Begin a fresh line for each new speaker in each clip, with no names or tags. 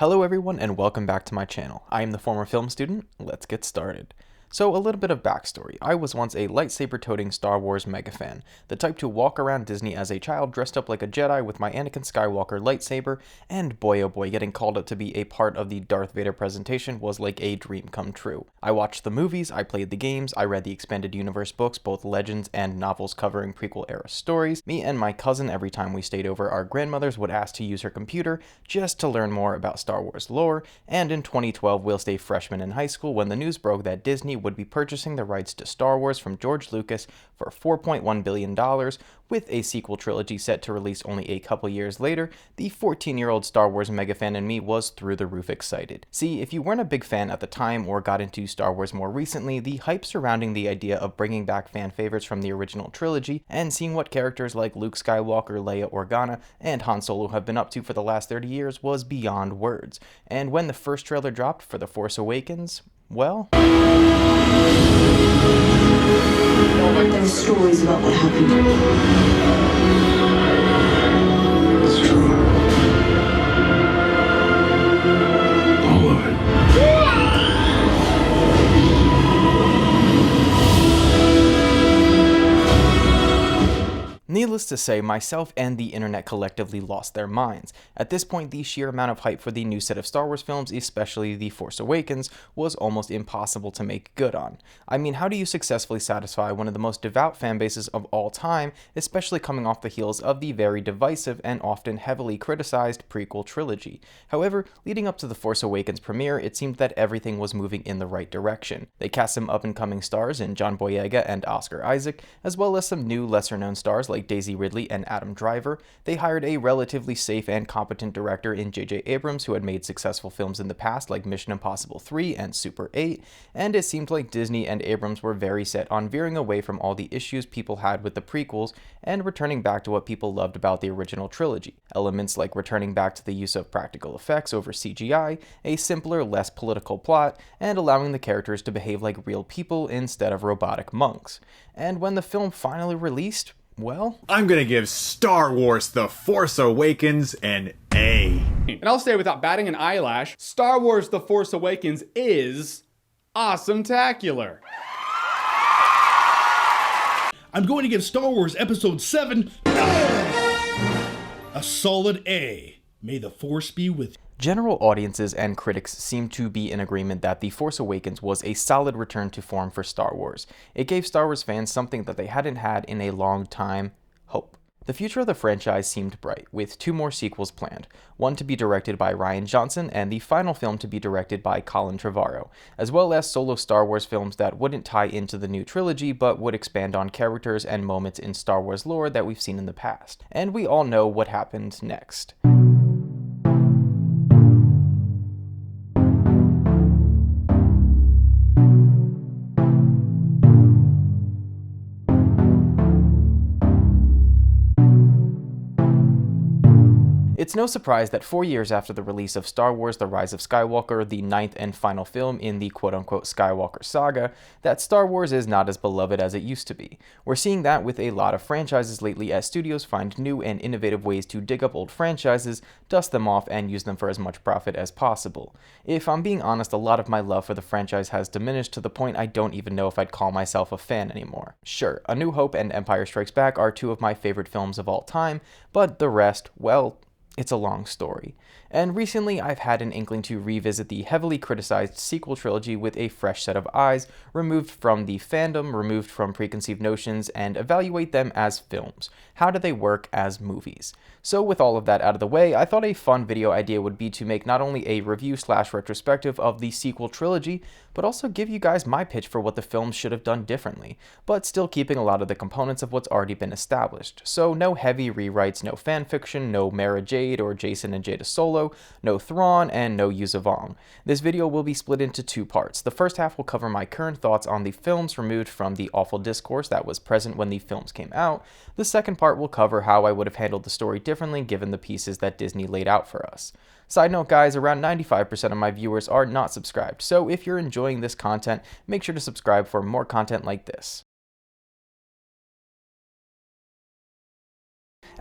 Hello everyone and welcome back to my channel. I am the former film student. Let's get started. So a little bit of backstory. I was once a lightsaber-toting Star Wars mega fan, the type to walk around Disney as a child dressed up like a Jedi with my Anakin Skywalker lightsaber, and boy oh boy, getting called up to be a part of the Darth Vader presentation was like a dream come true. I watched the movies, I played the games, I read the expanded universe books, both legends and novels covering prequel era stories. Me and my cousin, every time we stayed over our grandmother's, would ask to use her computer just to learn more about Star Wars lore, and in 2012 whilst a freshman in high school when the news broke that Disney would be purchasing the rights to Star Wars from George Lucas for $4.1 billion, with a sequel trilogy set to release only a couple years later, the 14-year-old Star Wars mega fan in me was through the roof excited. See, if you weren't a big fan at the time or got into Star Wars more recently, the hype surrounding the idea of bringing back fan favorites from the original trilogy and seeing what characters like Luke Skywalker, Leia Organa, and Han Solo have been up to for the last 30 years was beyond words. And when the first trailer dropped for The Force Awakens, well,
there are stories about what happened.
It's true. All of it.
needless to say, myself and the internet collectively lost their minds. At this point, the sheer amount of hype for the new set of Star Wars films, especially The Force Awakens, was almost impossible to make good on. I mean, how do you successfully satisfy one of the most devout fan bases of all time, especially coming off the heels of the very divisive and often heavily criticized prequel trilogy? However, leading up to The Force Awakens premiere, it seemed that everything was moving in the right direction. They cast some up-and-coming stars in John Boyega and Oscar Isaac, as well as some new lesser-known stars like Daisy Ridley and Adam Driver. They hired a relatively safe and competent director in J.J. Abrams, who had made successful films in the past like Mission Impossible 3 and Super 8, and it seemed like Disney and Abrams were very set on veering away from all the issues people had with the prequels and returning back to what people loved about the original trilogy. Elements like returning back to the use of practical effects over CGI, a simpler, less political plot, and allowing the characters to behave like real people instead of robotic monks. And when the film finally released, well,
I'm gonna give Star Wars The Force Awakens an A.
And I'll say without batting an eyelash, Star Wars The Force Awakens is awesome-tacular.
I'm going to give Star Wars Episode 7 a solid A. May the Force be with you.
General audiences and critics seem to be in agreement that The Force Awakens was a solid return to form for Star Wars. It gave Star Wars fans something that they hadn't had in a long time: hope. The future of the franchise seemed bright, with 2 more sequels planned, one to be directed by Rian Johnson and the final film to be directed by Colin Trevorrow, as well as solo Star Wars films that wouldn't tie into the new trilogy but would expand on characters and moments in Star Wars lore that we've seen in the past. And we all know what happened next. It's no surprise that 4 years after the release of Star Wars: The Rise of Skywalker, the 9th and final film in the quote-unquote Skywalker saga, that Star Wars is not as beloved as it used to be. We're seeing that with a lot of franchises lately as studios find new and innovative ways to dig up old franchises, dust them off, and use them for as much profit as possible. If I'm being honest, a lot of my love for the franchise has diminished to the point I don't even know if I'd call myself a fan anymore. Sure, A New Hope and Empire Strikes Back are 2 of my favorite films of all time, but the rest, well, it's a long story. And recently I've had an inkling to revisit the heavily criticized sequel trilogy with a fresh set of eyes, removed from the fandom, removed from preconceived notions, and evaluate them as films. How do they work as movies? So with all of that out of the way, I thought a fun video idea would be to make not only a review/retrospective of the sequel trilogy, but also give you guys my pitch for what the films should have done differently, but still keeping a lot of the components of what's already been established. So no heavy rewrites, no fanfiction, no Mara Jade or Jason and Jada Solo, no Thrawn, and no Yuuzhan Vong. This video will be split into 2 parts. The first half will cover my current thoughts on the films removed from the awful discourse that was present when the films came out. The second part will cover how I would have handled the story differently given the pieces that Disney laid out for us. Side note guys, around 95% of my viewers are not subscribed, so if you're enjoying this content, make sure to subscribe for more content like this.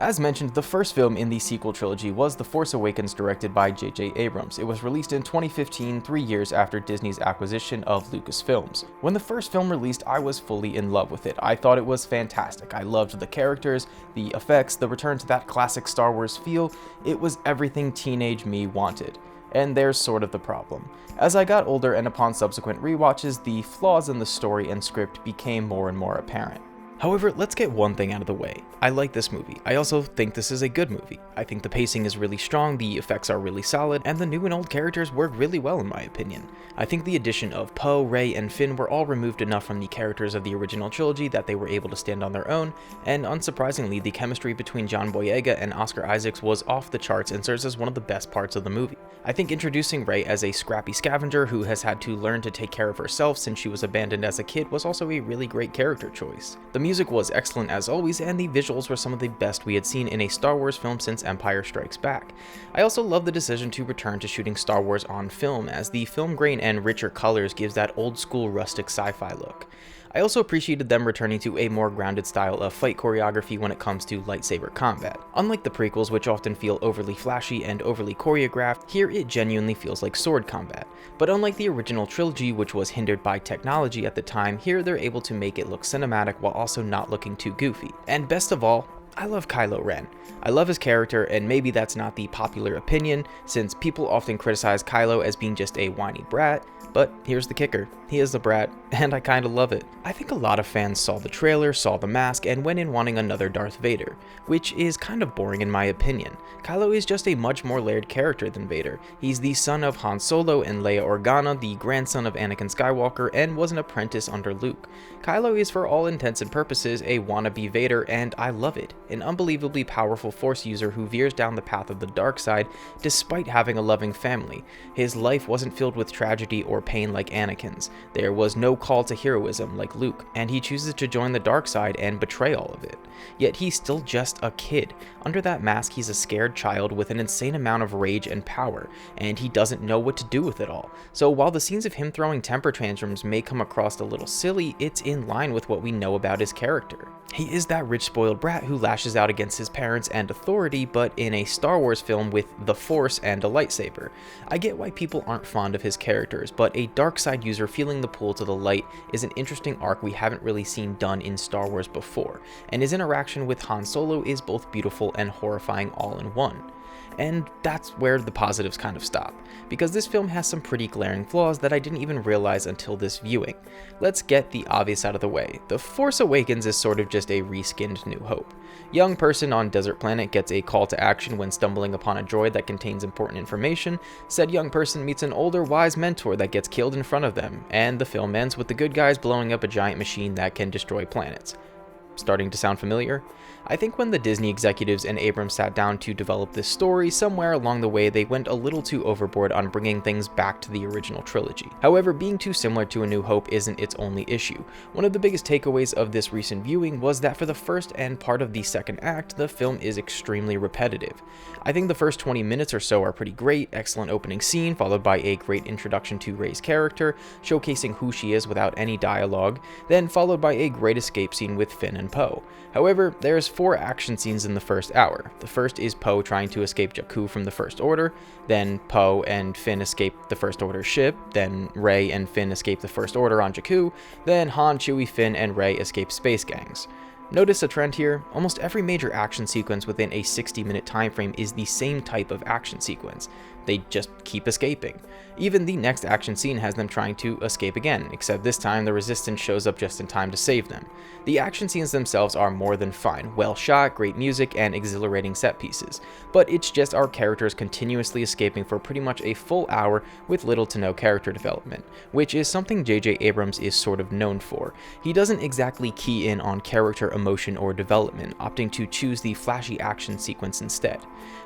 As mentioned, the first film in the sequel trilogy was The Force Awakens, directed by J.J. Abrams. It was released in 2015, 3 years after Disney's acquisition of Lucasfilms. When the first film released, I was fully in love with it. I thought it was fantastic. I loved the characters, the effects, the return to that classic Star Wars feel. It was everything teenage me wanted. And there's sort of the problem. As I got older and upon subsequent rewatches, the flaws in the story and script became more and more apparent. However, let's get one thing out of the way. I like this movie. I also think this is a good movie. I think the pacing is really strong, the effects are really solid, and the new and old characters work really well in my opinion. I think the addition of Poe, Rey, and Finn were all removed enough from the characters of the original trilogy that they were able to stand on their own, and unsurprisingly, the chemistry between John Boyega and Oscar Isaacs was off the charts and serves as one of the best parts of the movie. I think introducing Rey as a scrappy scavenger who has had to learn to take care of herself since she was abandoned as a kid was also a really great character choice. The music was excellent as always, and the visuals were some of the best we had seen in a Star Wars film since Empire Strikes Back. I also love the decision to return to shooting Star Wars on film, as the film grain and richer colors gives that old school rustic sci-fi look. I also appreciated them returning to a more grounded style of fight choreography when it comes to lightsaber combat. Unlike the prequels, which often feel overly flashy and overly choreographed, here it genuinely feels like sword combat. But unlike the original trilogy, which was hindered by technology at the time, here they're able to make it look cinematic while also not looking too goofy. And best of all, I love Kylo Ren. I love his character, and maybe that's not the popular opinion, since people often criticize Kylo as being just a whiny brat, but here's the kicker. He is a brat, and I kinda love it. I think a lot of fans saw the trailer, saw the mask, and went in wanting another Darth Vader, which is kind of boring in my opinion. Kylo is just a much more layered character than Vader. He's the son of Han Solo and Leia Organa, the grandson of Anakin Skywalker, and was an apprentice under Luke. Kylo is for all intents and purposes a wannabe Vader, and I love it. An unbelievably powerful Force user who veers down the path of the dark side despite having a loving family. His life wasn't filled with tragedy or pain like Anakin's. There was no call to heroism like Luke, and he chooses to join the dark side and betray all of it. Yet he's still just a kid. Under that mask, he's a scared child with an insane amount of rage and power, and he doesn't know what to do with it all. So while the scenes of him throwing temper tantrums may come across a little silly, it's in line with what we know about his character. He is that rich spoiled brat who lashes out against his parents and authority, but in a Star Wars film with the Force and a lightsaber. I get why people aren't fond of his characters, but a dark side user feeling the pull to the light is an interesting arc we haven't really seen done in Star Wars before, and his interaction with Han Solo is both beautiful and horrifying all in one. And that's where the positives kind of stop, because this film has some pretty glaring flaws that I didn't even realize until this viewing. Let's get the obvious out of the way. The Force Awakens is sort of just a reskinned New Hope. Young person on desert planet gets a call to action when stumbling upon a droid that contains important information. Said young person meets an older wise mentor that gets killed in front of them, and the film ends with the good guys blowing up a giant machine that can destroy planets. Starting to sound familiar? I think when the Disney executives and Abrams sat down to develop this story, somewhere along the way they went a little too overboard on bringing things back to the original trilogy. However, being too similar to A New Hope isn't its only issue. One of the biggest takeaways of this recent viewing was that for the first and part of the second act, the film is extremely repetitive. I think the first 20 minutes or so are pretty great, excellent opening scene, followed by a great introduction to Rey's character, showcasing who she is without any dialogue, then followed by a great escape scene with Finn and Poe. However, there's 4 action scenes in the first hour. The first is Poe trying to escape Jakku from the First Order, then Poe and Finn escape the First Order ship, then Rey and Finn escape the First Order on Jakku, then Han, Chewie, Finn, and Rey escape space gangs. Notice a trend here, almost every major action sequence within a 60-minute time frame is the same type of action sequence. They just keep escaping. Even the next action scene has them trying to escape again, except this time the Resistance shows up just in time to save them. The action scenes themselves are more than fine, well shot, great music, and exhilarating set pieces, but it's just our characters continuously escaping for pretty much a full hour with little to no character development, which is something J.J. Abrams is sort of known for. He doesn't exactly key in on character emotion or development, opting to choose the flashy action sequence instead.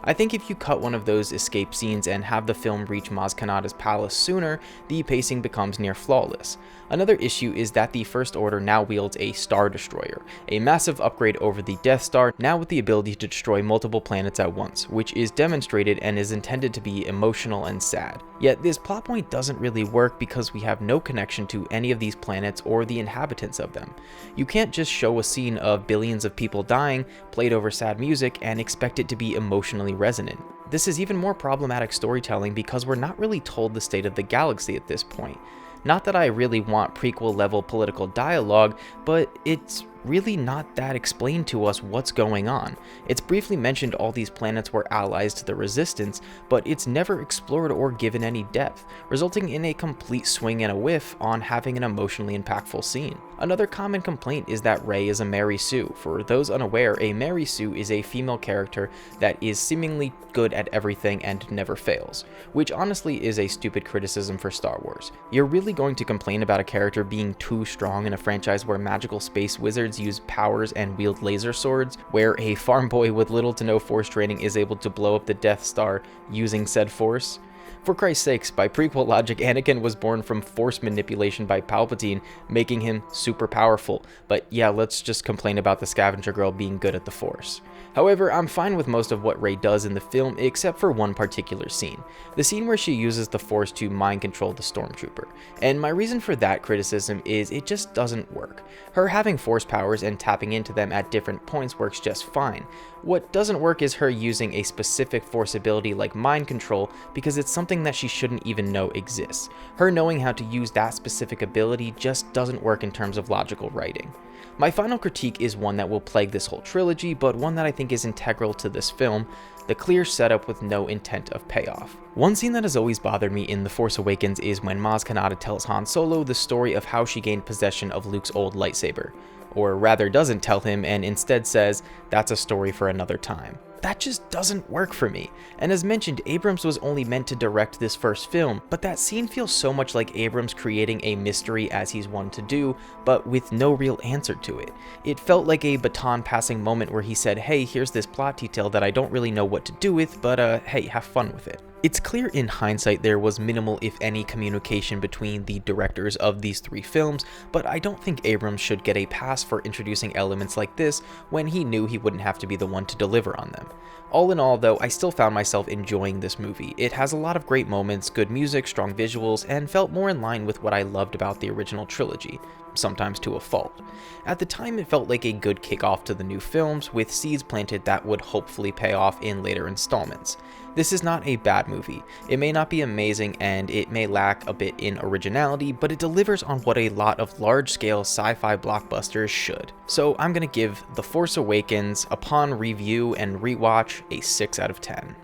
I think if you cut one of those escape scenes and have the film reach Maz Kanata's palace sooner, the pacing becomes near flawless. Another issue is that the First Order now wields a Star Destroyer, a massive upgrade over the Death Star, now with the ability to destroy multiple planets at once, which is demonstrated and is intended to be emotional and sad. Yet this plot point doesn't really work because we have no connection to any of these planets or the inhabitants of them. You can't just show a scene of billions of people dying, played over sad music, and expect it to be emotionally resonant. This is even more problematic storytelling because we're not really told the state of the galaxy at this point. Not that I really want prequel level political dialogue, but it's really not that explained to us what's going on. It's briefly mentioned all these planets were allies to the Resistance, but it's never explored or given any depth, resulting in a complete swing and a whiff on having an emotionally impactful scene. Another common complaint is that Rey is a Mary Sue. For those unaware, a Mary Sue is a female character that is seemingly good at everything and never fails, which honestly is a stupid criticism for Star Wars. You're really going to complain about a character being too strong in a franchise where magical space wizards use powers and wield laser swords, where a farm boy with little to no force training is able to blow up the Death Star using said force? For Christ's sakes, by prequel logic, Anakin was born from force manipulation by Palpatine, making him super powerful. But yeah, let's just complain about the scavenger girl being good at the force. However, I'm fine with most of what Rey does in the film except for one particular scene. The scene where she uses the force to mind control the stormtrooper. And my reason for that criticism is it just doesn't work. Her having force powers and tapping into them at different points works just fine. What doesn't work is her using a specific force ability like mind control because it's something that she shouldn't even know exists. Her knowing how to use that specific ability just doesn't work in terms of logical writing. My final critique is one that will plague this whole trilogy, but one that I think is integral to this film: the clear setup with no intent of payoff. One scene that has always bothered me in The Force Awakens is when Maz Kanata tells Han Solo the story of how she gained possession of Luke's old lightsaber. Or rather doesn't tell him and instead says, "That's a story for another time." That just doesn't work for me. And as mentioned, Abrams was only meant to direct this first film, but that scene feels so much like Abrams creating a mystery as he's wont to do, but with no real answer to it. It felt like a baton passing moment where he said, "Hey, here's this plot detail that I don't really know what to do with, but hey, have fun with it." It's clear in hindsight there was minimal, if any, communication between the directors of these three films, but I don't think Abrams should get a pass for introducing elements like this when he knew he wouldn't have to be the one to deliver on them. All in all, though, I still found myself enjoying this movie. It has a lot of great moments, good music, strong visuals, and felt more in line with what I loved about the original trilogy, sometimes to a fault. At the time, it felt like a good kickoff to the new films, with seeds planted that would hopefully pay off in later installments. This is not a bad movie. It may not be amazing and it may lack a bit in originality, but it delivers on what a lot of large-scale sci-fi blockbusters should. So I'm gonna give The Force Awakens, upon review and rewatch, a 6 out of 10.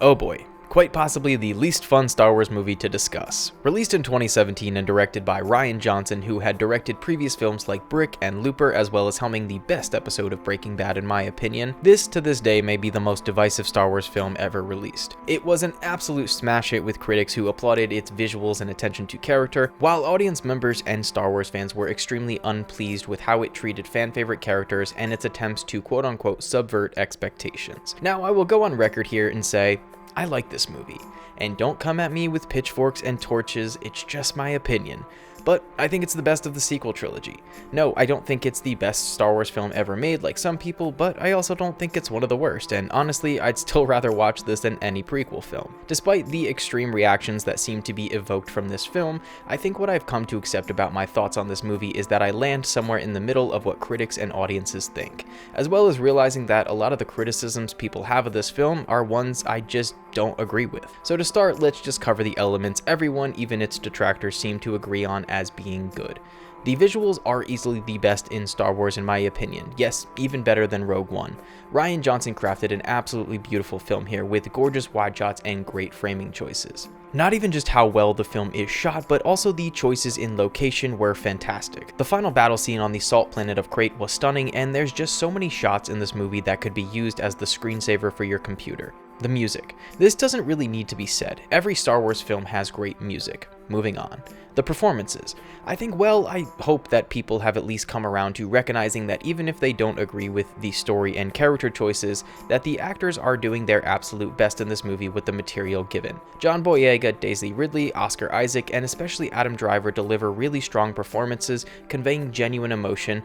Oh boy. Quite possibly the least fun Star Wars movie to discuss. Released in 2017 and directed by Rian Johnson, who had directed previous films like Brick and Looper, as well as helming the best episode of Breaking Bad in my opinion, this to this day may be the most divisive Star Wars film ever released. It was an absolute smash hit with critics who applauded its visuals and attention to character, while audience members and Star Wars fans were extremely unpleased with how it treated fan favorite characters and its attempts to quote-unquote subvert expectations. Now, I will go on record here and say, I like this movie, and don't come at me with pitchforks and torches, it's just my opinion. But I think it's the best of the sequel trilogy. No, I don't think it's the best Star Wars film ever made like some people, but I also don't think it's one of the worst, and honestly, I'd still rather watch this than any prequel film. Despite the extreme reactions that seem to be evoked from this film, I think what I've come to accept about my thoughts on this movie is that I land somewhere in the middle of what critics and audiences think, as well as realizing that a lot of the criticisms people have of this film are ones I just don't agree with. So to start, let's just cover the elements everyone, even its detractors, seem to agree on as being good. The visuals are easily the best in Star Wars in my opinion, yes, even better than Rogue One. Rian Johnson crafted an absolutely beautiful film here with gorgeous wide shots and great framing choices. Not even just how well the film is shot, but also the choices in location were fantastic. The final battle scene on the salt planet of Crate was stunning, and there's just so many shots in this movie that could be used as the screensaver for your computer. The music. This doesn't really need to be said. Every Star Wars film has great music. Moving on. The performances. I hope that people have at least come around to recognizing that even if they don't agree with the story and character choices, that the actors are doing their absolute best in this movie with the material given. John Boyega, Daisy Ridley, Oscar Isaac, and especially Adam Driver deliver really strong performances, conveying genuine emotion,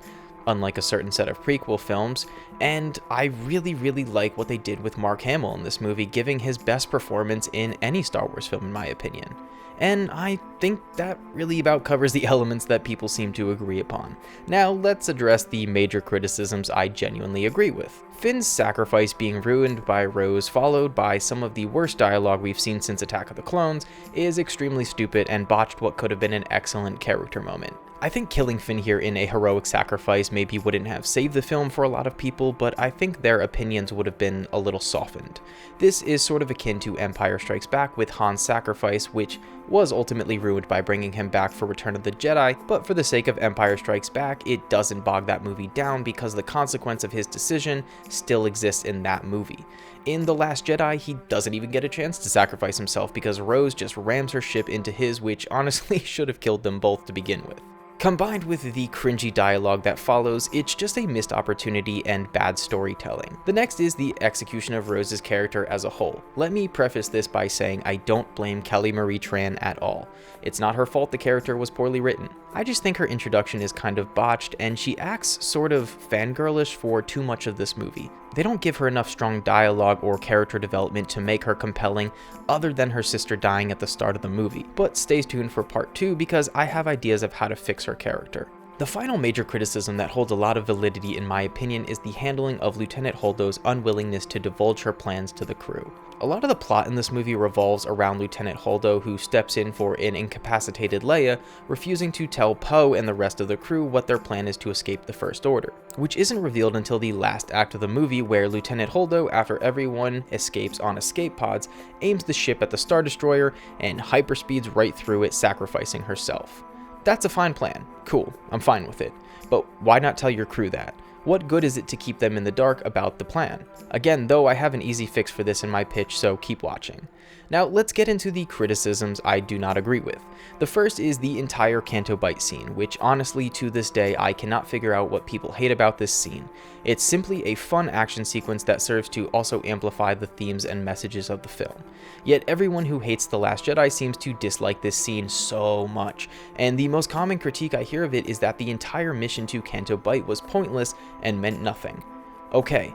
unlike a certain set of prequel films, and I really like what they did with Mark Hamill in this movie, giving his best performance in any Star Wars film in my opinion. And I think that really about covers the elements that people seem to agree upon. Now let's address the major criticisms I genuinely agree with. Finn's sacrifice being ruined by Rose, followed by some of the worst dialogue we've seen since Attack of the Clones, is extremely stupid and botched what could have been an excellent character moment. I think killing Finn here in a heroic sacrifice maybe wouldn't have saved the film for a lot of people, but I think their opinions would have been a little softened. This is sort of akin to Empire Strikes Back with Han's sacrifice, which was ultimately ruined by bringing him back for Return of the Jedi, but for the sake of Empire Strikes Back, it doesn't bog that movie down because the consequence of his decision still exists in that movie. In The Last Jedi, he doesn't even get a chance to sacrifice himself because Rose just rams her ship into his, which honestly should have killed them both to begin with. Combined with the cringy dialogue that follows, it's just a missed opportunity and bad storytelling. The next is the execution of Rose's character as a whole. Let me preface this by saying I don't blame Kelly Marie Tran at all. It's not her fault the character was poorly written. I just think her introduction is kind of botched and she acts sort of fangirlish for too much of this movie. They don't give her enough strong dialogue or character development to make her compelling other than her sister dying at the start of the movie, but stay tuned for part 2 because I have ideas of how to fix her character. The final major criticism that holds a lot of validity in my opinion is the handling of Lieutenant Holdo's unwillingness to divulge her plans to the crew. A lot of the plot in this movie revolves around Lieutenant Holdo, who steps in for an incapacitated Leia, refusing to tell Poe and the rest of the crew what their plan is to escape the First Order, which isn't revealed until the last act of the movie where Lieutenant Holdo, after everyone escapes on escape pods, aims the ship at the Star Destroyer and hyperspeeds right through it, sacrificing herself. That's a fine plan. Cool, I'm fine with it. But why not tell your crew that? What good is it to keep them in the dark about the plan? Again, though, I have an easy fix for this in my pitch, so keep watching. Now, let's get into the criticisms I do not agree with. The first is the entire Kanto Bite scene, which honestly, to this day, I cannot figure out what people hate about this scene. It's simply a fun action sequence that serves to also amplify the themes and messages of the film. Yet everyone who hates The Last Jedi seems to dislike this scene so much, and the most common critique I hear of it is that the entire mission to Kanto Bite was pointless and meant nothing. Okay,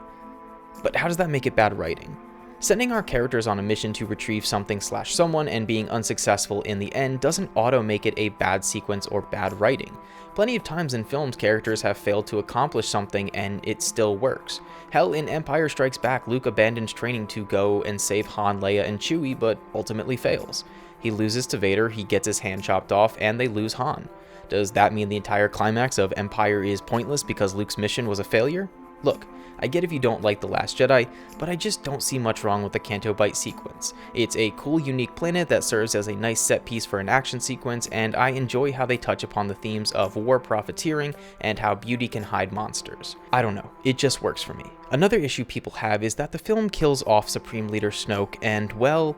but how does that make it bad writing? Sending our characters on a mission to retrieve something/someone and being unsuccessful in the end doesn't auto make it a bad sequence or bad writing. Plenty of times in films, characters have failed to accomplish something and it still works. Hell, in Empire Strikes Back, Luke abandons training to go and save Han, Leia, and Chewie, but ultimately fails. He loses to Vader, he gets his hand chopped off, and they lose Han. Does that mean the entire climax of Empire is pointless because Luke's mission was a failure? Look, I get if you don't like The Last Jedi, but I just don't see much wrong with the Kanto Bite sequence. It's a cool, unique planet that serves as a nice set piece for an action sequence, and I enjoy how they touch upon the themes of war profiteering and how beauty can hide monsters. I don't know, it just works for me. Another issue people have is that the film kills off Supreme Leader Snoke, and well,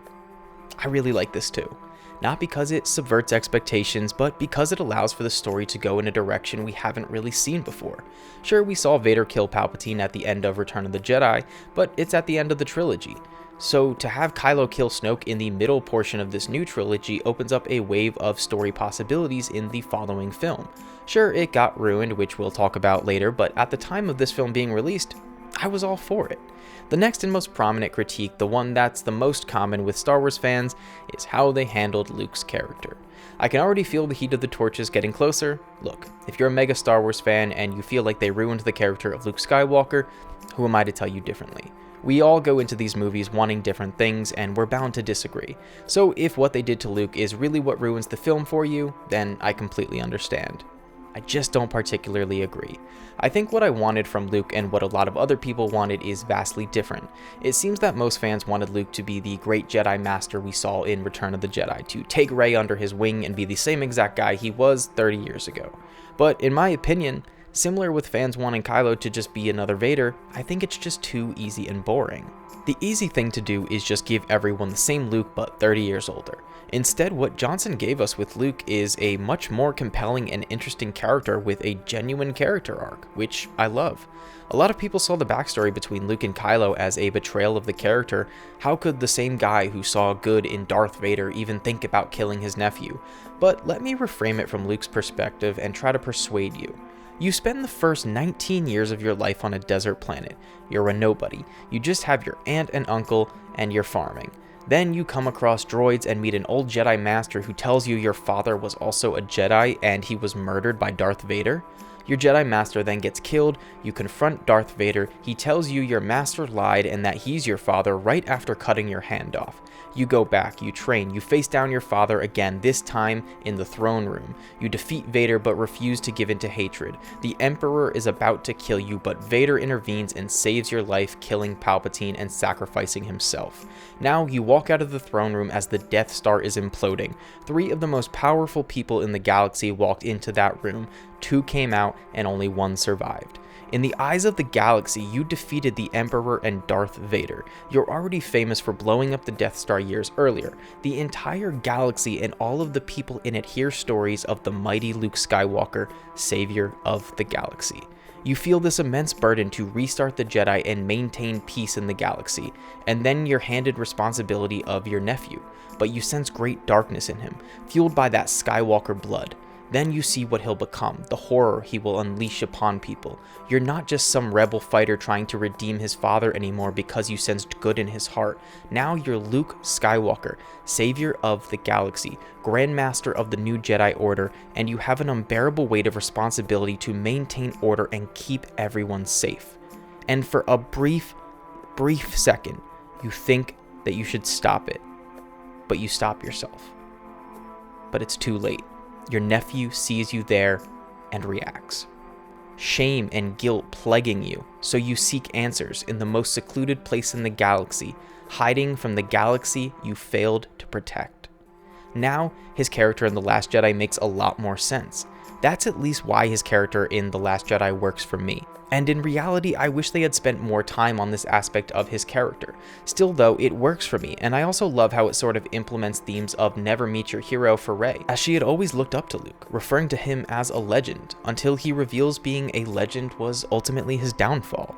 I really like this too. Not because it subverts expectations, but because it allows for the story to go in a direction we haven't really seen before. Sure, we saw Vader kill Palpatine at the end of Return of the Jedi, but it's at the end of the trilogy. So to have Kylo kill Snoke in the middle portion of this new trilogy opens up a wave of story possibilities in the following film. Sure, it got ruined, which we'll talk about later, but at the time of this film being released, I was all for it. The next and most prominent critique, the one that's the most common with Star Wars fans, is how they handled Luke's character. I can already feel the heat of the torches getting closer. Look, if you're a mega Star Wars fan and you feel like they ruined the character of Luke Skywalker, who am I to tell you differently? We all go into these movies wanting different things, and we're bound to disagree. So if what they did to Luke is really what ruins the film for you, then I completely understand. I just don't particularly agree. I think what I wanted from Luke and what a lot of other people wanted is vastly different. It seems that most fans wanted Luke to be the great Jedi Master we saw in Return of the Jedi, to take Rey under his wing and be the same exact guy he was 30 years ago. But in my opinion, similar with fans wanting Kylo to just be another Vader, I think it's just too easy and boring. The easy thing to do is just give everyone the same Luke but 30 years older. Instead, what Johnson gave us with Luke is a much more compelling and interesting character with a genuine character arc, which I love. A lot of people saw the backstory between Luke and Kylo as a betrayal of the character. How could the same guy who saw good in Darth Vader even think about killing his nephew? But let me reframe it from Luke's perspective and try to persuade you. You spend the first 19 years of your life on a desert planet. You're a nobody. You just have your aunt and uncle, and you're farming. Then you come across droids and meet an old Jedi Master who tells you your father was also a Jedi and he was murdered by Darth Vader. Your Jedi Master then gets killed, you confront Darth Vader, he tells you your master lied and that he's your father right after cutting your hand off. You go back, you train, you face down your father again, this time in the throne room. You defeat Vader but refuse to give in to hatred. The Emperor is about to kill you, but Vader intervenes and saves your life, killing Palpatine and sacrificing himself. Now you walk out of the throne room as the Death Star is imploding. 3 of the most powerful people in the galaxy walked into that room, 2 came out and only 1 survived. In the eyes of the galaxy, you defeated the Emperor and Darth Vader. You're already famous for blowing up the Death Star years earlier. The entire galaxy and all of the people in it hear stories of the mighty Luke Skywalker, savior of the galaxy. You feel this immense burden to restart the Jedi and maintain peace in the galaxy, and then you're handed responsibility of your nephew, but you sense great darkness in him, fueled by that Skywalker blood. Then you see what he'll become, the horror he will unleash upon people. You're not just some rebel fighter trying to redeem his father anymore because you sensed good in his heart. Now you're Luke Skywalker, savior of the galaxy, grandmaster of the new Jedi Order, and you have an unbearable weight of responsibility to maintain order and keep everyone safe. And for a brief second, you think that you should stop it, but you stop yourself. But it's too late. Your nephew sees you there and reacts. Shame and guilt plaguing you, so you seek answers in the most secluded place in the galaxy, hiding from the galaxy you failed to protect. Now, his character in The Last Jedi makes a lot more sense. That's at least why his character in The Last Jedi works for me. And in reality, I wish they had spent more time on this aspect of his character. Still though, it works for me, and I also love how it sort of implements themes of never meet your hero for Rey, as she had always looked up to Luke, referring to him as a legend, until he reveals being a legend was ultimately his downfall.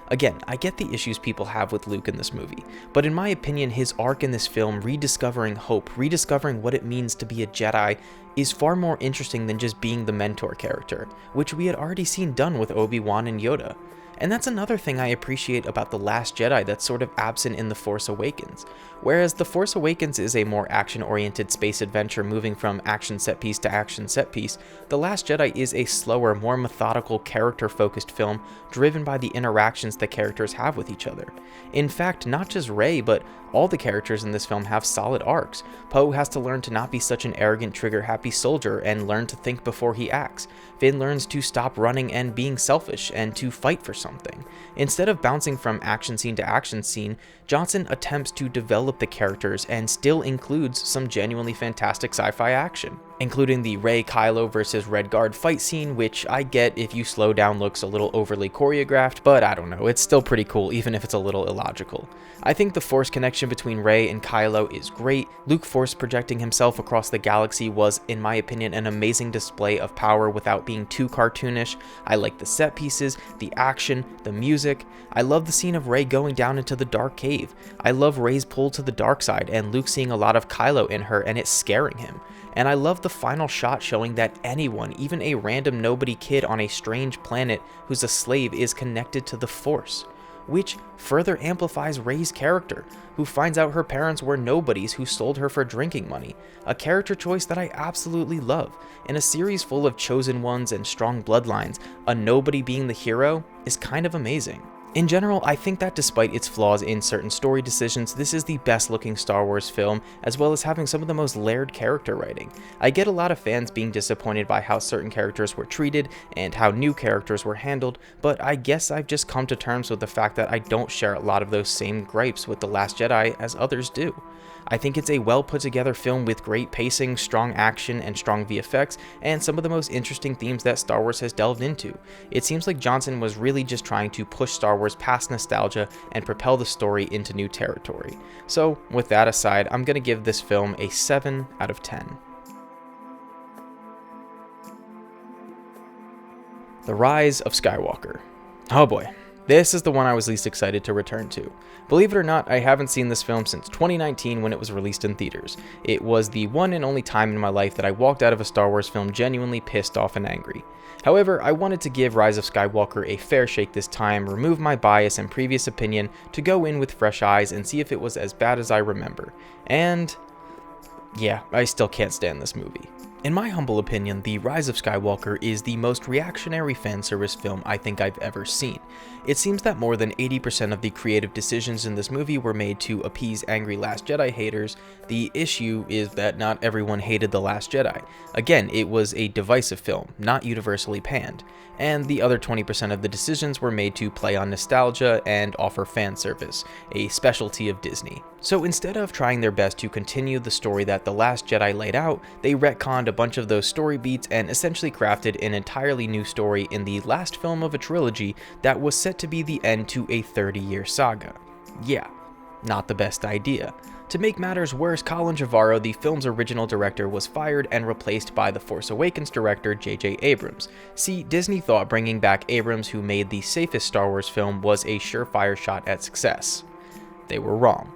Again, I get the issues people have with Luke in this movie, but in my opinion, his arc in this film, rediscovering hope, rediscovering what it means to be a Jedi, is far more interesting than just being the mentor character, which we had already seen done with Obi-Wan and Yoda. And that's another thing I appreciate about The Last Jedi that's sort of absent in The Force Awakens. Whereas The Force Awakens is a more action-oriented space adventure moving from action set piece to action set piece, The Last Jedi is a slower, more methodical, character-focused film driven by the interactions the characters have with each other. In fact, not just Rey, but all the characters in this film have solid arcs. Poe has to learn to not be such an arrogant, trigger-happy soldier and learn to think before he acts. Finn learns to stop running and being selfish and to fight for something. Instead of bouncing from action scene to action scene, Johnson attempts to develop the characters and still includes some genuinely fantastic sci-fi action, including the Rey Kylo versus Red Guard fight scene, which I get if you slow down looks a little overly choreographed, but I don't know, it's still pretty cool even if it's a little illogical. I think the Force connection between Rey and Kylo is great. Luke Force projecting himself across the galaxy was, in my opinion, an amazing display of power without being too cartoonish. I like the set pieces, the action, the music. I love the scene of Rey going down into the dark cave. I love Rey's pull to the dark side and Luke seeing a lot of Kylo in her and it scaring him. And I love the final shot showing that anyone, even a random nobody kid on a strange planet who's a slave, is connected to the Force, which further amplifies Rey's character, who finds out her parents were nobodies who sold her for drinking money, a character choice that I absolutely love. In a series full of chosen ones and strong bloodlines, a nobody being the hero is kind of amazing. In general, I think that despite its flaws in certain story decisions, this is the best looking Star Wars film, as well as having some of the most layered character writing. I get a lot of fans being disappointed by how certain characters were treated and how new characters were handled, but I guess I've just come to terms with the fact that I don't share a lot of those same gripes with The Last Jedi as others do. I think it's a well put together film with great pacing, strong action, and strong VFX, and some of the most interesting themes that Star Wars has delved into. It seems like Johnson was really just trying to push Star Wars past nostalgia and propel the story into new territory. So, with that aside, I'm going to give this film a 7 out of 10. The Rise of Skywalker. Oh boy, this is the one I was least excited to return to. Believe it or not, I haven't seen this film since 2019 when it was released in theaters. It was the one and only time in my life that I walked out of a Star Wars film genuinely pissed off and angry. However, I wanted to give Rise of Skywalker a fair shake this time, remove my bias and previous opinion to go in with fresh eyes and see if it was as bad as I remember. And yeah, I still can't stand this movie. In my humble opinion, The Rise of Skywalker is the most reactionary fanservice film I think I've ever seen. It seems that more than 80% of the creative decisions in this movie were made to appease angry Last Jedi haters. The issue is that not everyone hated The Last Jedi. Again, it was a divisive film, not universally panned. And the other 20% of the decisions were made to play on nostalgia and offer fan service, a specialty of Disney. So instead of trying their best to continue the story that The Last Jedi laid out, they retconned a bunch of those story beats and essentially crafted an entirely new story in the last film of a trilogy that was set to be the end to a 30-year saga. Yeah, not the best idea. To make matters worse, Colin Trevorrow, the film's original director, was fired and replaced by the Force Awakens director J.J. Abrams. See, Disney thought bringing back Abrams, who made the safest Star Wars film, was a surefire shot at success. They were wrong.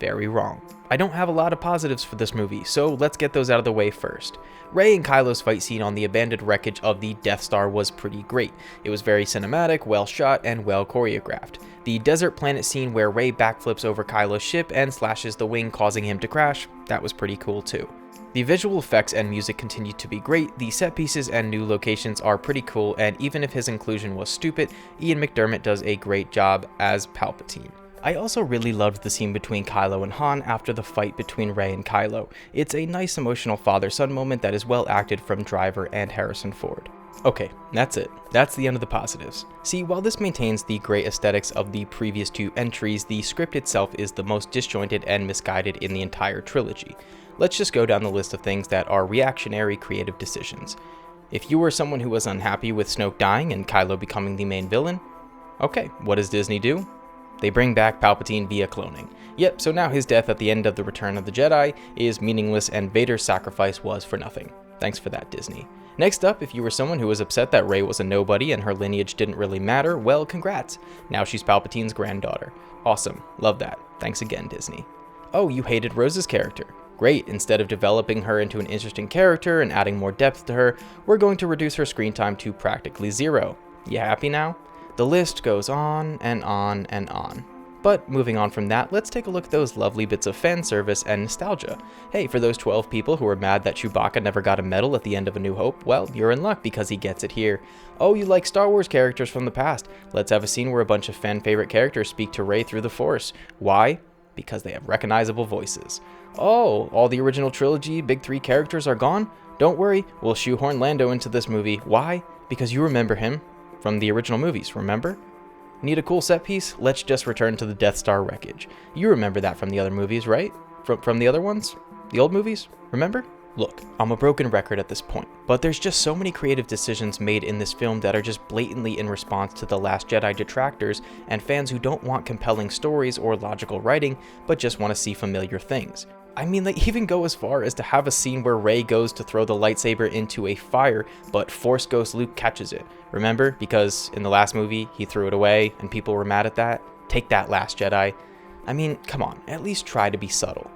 Very wrong. I don't have a lot of positives for this movie, so let's get those out of the way first. Rey and Kylo's fight scene on the abandoned wreckage of the Death Star was pretty great. It was very cinematic, well shot, and well choreographed. The desert planet scene where Rey backflips over Kylo's ship and slashes the wing causing him to crash, that was pretty cool too. The visual effects and music continue to be great, the set pieces and new locations are pretty cool, and even if his inclusion was stupid, Ian McDiarmid does a great job as Palpatine. I also really loved the scene between Kylo and Han after the fight between Rey and Kylo. It's a nice emotional father-son moment that is well acted from Driver and Harrison Ford. Okay, that's it. That's the end of the positives. See, while this maintains the great aesthetics of the previous two entries, the script itself is the most disjointed and misguided in the entire trilogy. Let's just go down the list of things that are reactionary creative decisions. If you were someone who was unhappy with Snoke dying and Kylo becoming the main villain, okay, what does Disney do? They bring back Palpatine via cloning. Yep, so now his death at the end of The Return of the Jedi is meaningless and Vader's sacrifice was for nothing. Thanks for that, Disney. Next up, if you were someone who was upset that Rey was a nobody and her lineage didn't really matter, well, congrats. Now she's Palpatine's granddaughter. Awesome. Love that. Thanks again, Disney. Oh, you hated Rose's character. Great, instead of developing her into an interesting character and adding more depth to her, we're going to reduce her screen time to practically 0. You happy now? The list goes on and on and on. But moving on from that, let's take a look at those lovely bits of fan service and nostalgia. Hey, for those 12 people who were mad that Chewbacca never got a medal at the end of A New Hope, well, you're in luck because he gets it here. Oh, you like Star Wars characters from the past? Let's have a scene where a bunch of fan favorite characters speak to Rey through the Force. Why? Because they have recognizable voices. Oh, all the original trilogy big 3 characters are gone? Don't worry, we'll shoehorn Lando into this movie. Why? Because you remember him from the original movies, remember? Need a cool set piece? Let's just return to the Death Star wreckage. You remember that from the other movies, right? From the other ones? The old movies? Remember? Look, I'm a broken record at this point, but there's just so many creative decisions made in this film that are just blatantly in response to The Last Jedi detractors and fans who don't want compelling stories or logical writing, but just want to see familiar things. I mean, they even go as far as to have a scene where Rey goes to throw the lightsaber into a fire, but Force Ghost Luke catches it. Remember? Because in the last movie, he threw it away, and people were mad at that. Take that, Last Jedi. I mean, come on, at least try to be subtle.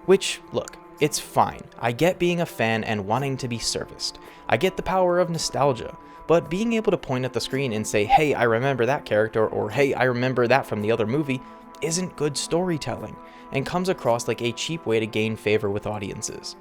Which, look, it's fine. I get being a fan and wanting to be serviced. I get the power of nostalgia. But being able to point at the screen and say, hey, I remember that character, or hey, I remember that from the other movie, isn't good storytelling, and comes across like a cheap way to gain favor with audiences.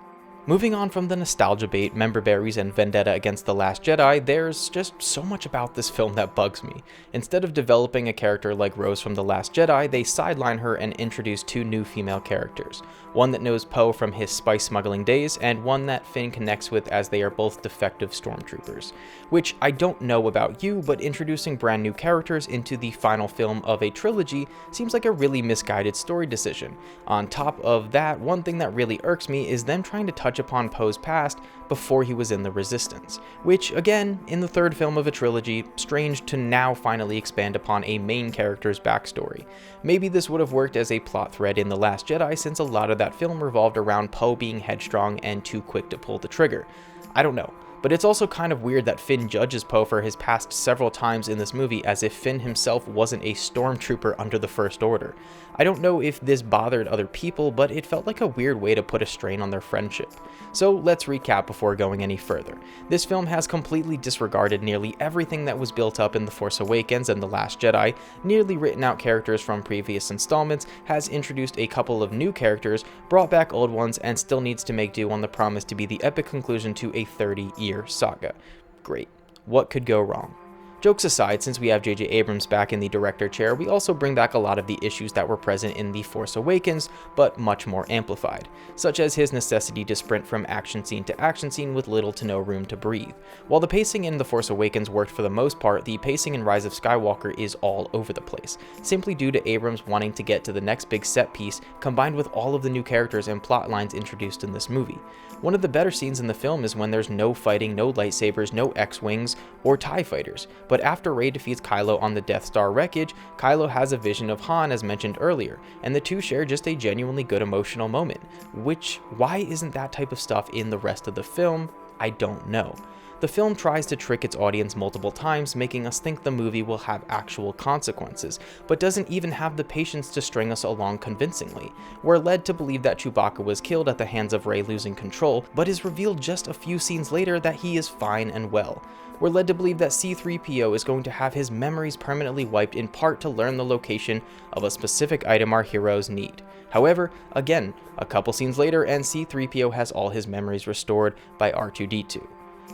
Moving on from the nostalgia bait, member berries, and vendetta against The Last Jedi, there's just so much about this film that bugs me. Instead of developing a character like Rose from The Last Jedi, they sideline her and introduce 2 new female characters. One that knows Poe from his spice smuggling days, and one that Finn connects with as they are both defective stormtroopers. Which, I don't know about you, but introducing brand new characters into the final film of a trilogy seems like a really misguided story decision. On top of that, one thing that really irks me is them trying to touch touch upon Poe's past before he was in the Resistance, which, again, in the third film of a trilogy, strange to now finally expand upon a main character's backstory. Maybe this would have worked as a plot thread in The Last Jedi, since a lot of that film revolved around Poe being headstrong and too quick to pull the trigger. I don't know. But it's also kind of weird that Finn judges Poe for his past several times in this movie as if Finn himself wasn't a stormtrooper under the First Order. I don't know if this bothered other people, but it felt like a weird way to put a strain on their friendship. So let's recap before going any further. This film has completely disregarded nearly everything that was built up in The Force Awakens and The Last Jedi, nearly written out characters from previous installments, has introduced a couple of new characters, brought back old ones, and still needs to make do on the promise to be the epic conclusion to a 30-year saga. Great. What could go wrong? Jokes aside, since we have J.J. Abrams back in the director chair, we also bring back a lot of the issues that were present in The Force Awakens, but much more amplified, such as his necessity to sprint from action scene to action scene with little to no room to breathe. While the pacing in The Force Awakens worked for the most part, the pacing in Rise of Skywalker is all over the place, simply due to Abrams wanting to get to the next big set piece, combined with all of the new characters and plot lines introduced in this movie. One of the better scenes in the film is when there's no fighting, no lightsabers, no X-Wings, or TIE fighters, but after Rey defeats Kylo on the Death Star wreckage, Kylo has a vision of Han as mentioned earlier, and the two share just a genuinely good emotional moment, why isn't that type of stuff in the rest of the film? I don't know. The film tries to trick its audience multiple times, making us think the movie will have actual consequences, but doesn't even have the patience to string us along convincingly. We're led to believe that Chewbacca was killed at the hands of Rey losing control, but is revealed just a few scenes later that he is fine and well. We're led to believe that C-3PO is going to have his memories permanently wiped in part to learn the location of a specific item our heroes need. However, again, a couple scenes later and C-3PO has all his memories restored by R2-D2.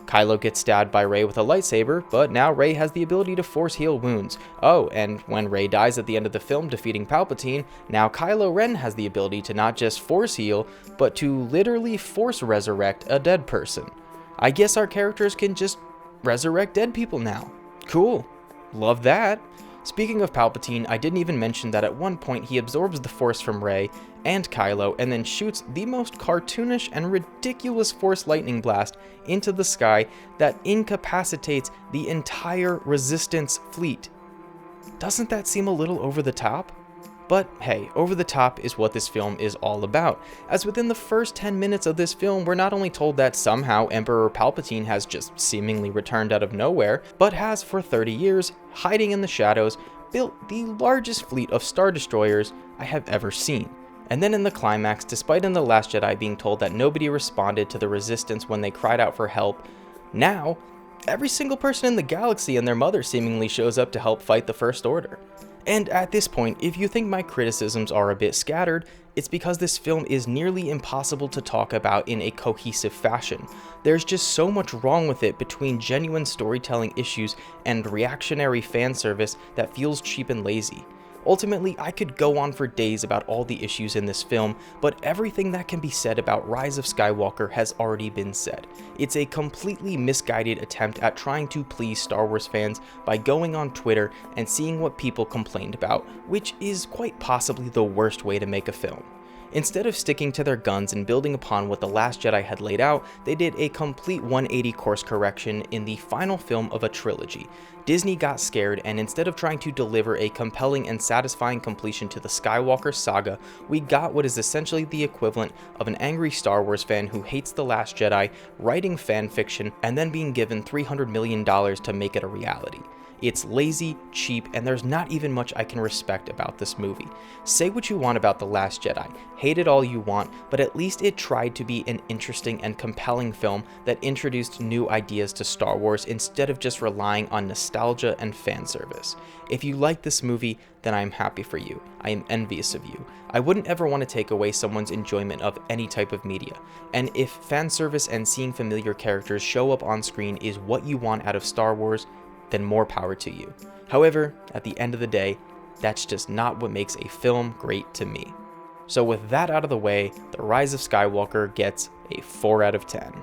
Kylo gets stabbed by Rey with a lightsaber, but now Rey has the ability to force heal wounds. Oh, and when Rey dies at the end of the film defeating Palpatine, now Kylo Ren has the ability to not just force heal, but to literally force resurrect a dead person. I guess our characters can just resurrect dead people now. Cool. Love that. Speaking of Palpatine, I didn't even mention that at one point he absorbs the Force from Rey and Kylo and then shoots the most cartoonish and ridiculous Force lightning blast into the sky that incapacitates the entire Resistance fleet. Doesn't that seem a little over the top? But hey, over the top is what this film is all about, as within the first 10 minutes of this film, we're not only told that somehow Emperor Palpatine has just seemingly returned out of nowhere, but has for 30 years, hiding in the shadows, built the largest fleet of Star Destroyers I have ever seen. And then in the climax, despite in The Last Jedi being told that nobody responded to the Resistance when they cried out for help, now, every single person in the galaxy and their mother seemingly shows up to help fight the First Order. And at this point, if you think my criticisms are a bit scattered, it's because this film is nearly impossible to talk about in a cohesive fashion. There's just so much wrong with it between genuine storytelling issues and reactionary fan service that feels cheap and lazy. Ultimately, I could go on for days about all the issues in this film, but everything that can be said about Rise of Skywalker has already been said. It's a completely misguided attempt at trying to please Star Wars fans by going on Twitter and seeing what people complained about, which is quite possibly the worst way to make a film. Instead of sticking to their guns and building upon what The Last Jedi had laid out, they did a complete 180 course correction in the final film of a trilogy. Disney got scared, and instead of trying to deliver a compelling and satisfying completion to the Skywalker saga, we got what is essentially the equivalent of an angry Star Wars fan who hates The Last Jedi, writing fan fiction, and then being given $300 million to make it a reality. It's lazy, cheap, and there's not even much I can respect about this movie. Say what you want about The Last Jedi, hate it all you want, but at least it tried to be an interesting and compelling film that introduced new ideas to Star Wars instead of just relying on nostalgia and fan service. If you like this movie, then I am happy for you. I am envious of you. I wouldn't ever want to take away someone's enjoyment of any type of media. And if fan service and seeing familiar characters show up on screen is what you want out of Star Wars, then more power to you. However, at the end of the day, that's just not what makes a film great to me. So with that out of the way, The Rise of Skywalker gets a 4 out of 10.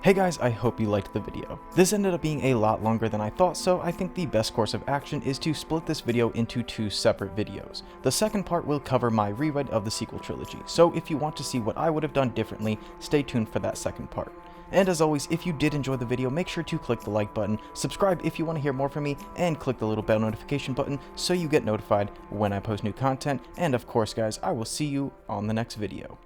Hey guys, I hope you liked the video. This ended up being a lot longer than I thought, so I think the best course of action is to split this video into 2 separate videos. The second part will cover my reread of the sequel trilogy, so if you want to see what I would have done differently, stay tuned for that second part. And as always, if you did enjoy the video, make sure to click the like button, subscribe if you want to hear more from me, and click the little bell notification button so you get notified when I post new content. And of course guys, I will see you on the next video.